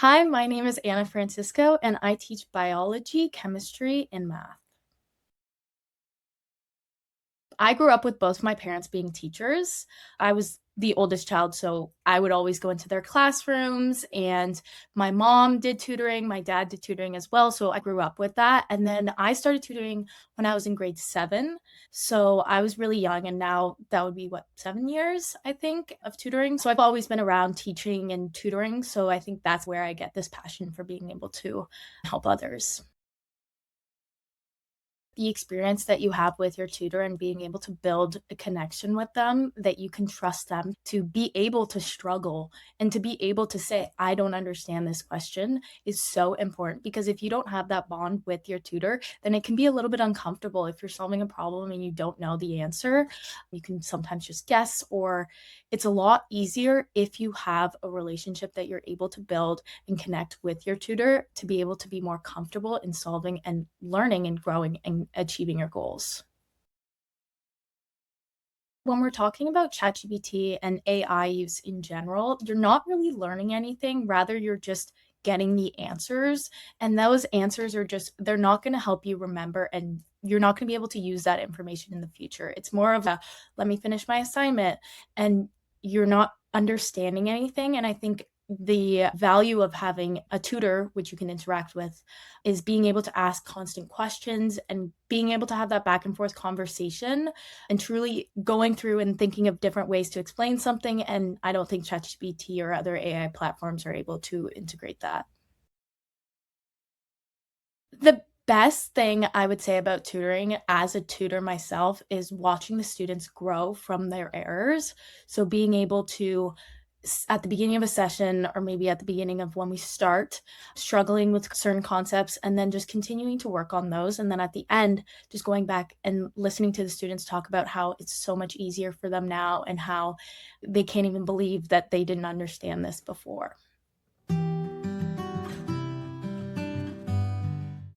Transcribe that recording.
Hi, my name is Anna Francisco, and I teach biology, chemistry, and math. I grew up with both my parents being teachers. I was the oldest child, so I would always go into their classrooms, and my mom did tutoring, my dad did tutoring as well, so I grew up with that. And then I started tutoring when I was in grade 7, so I was really young, and now that would be what, 7 years, I think, of tutoring. So I've always been around teaching and tutoring, so I think that's where I get this passion for being able to help others. The experience that you have with your tutor and being able to build a connection with them, that you can trust them to be able to struggle and to be able to say, I don't understand this question is so important, because if you don't have that bond with your tutor, then it can be a little bit uncomfortable if you're solving a problem and you don't know the answer. You can sometimes just guess, or it's a lot easier if you have a relationship that you're able to build and connect with your tutor to be able to be more comfortable in solving and learning and growing and achieving your goals. When we're talking about ChatGPT and AI use in general, you're not really learning anything. Rather, you're just getting the answers. And those answers are just, they're not going to help you remember, and you're not going to be able to use that information in the future. It's more of a, let me finish my assignment. And you're not understanding anything. And I think the value of having a tutor, which you can interact with, is being able to ask constant questions and being able to have that back and forth conversation and truly going through and thinking of different ways to explain something. And I don't think ChatGPT or other AI platforms are able to integrate that. The best thing I would say about tutoring as a tutor myself is watching the students grow from their errors. So being able to, at the beginning of a session, or maybe at the beginning of when we start struggling with certain concepts, and then just continuing to work on those. And then at the end, just going back and listening to the students talk about how it's so much easier for them now and how they can't even believe that they didn't understand this before.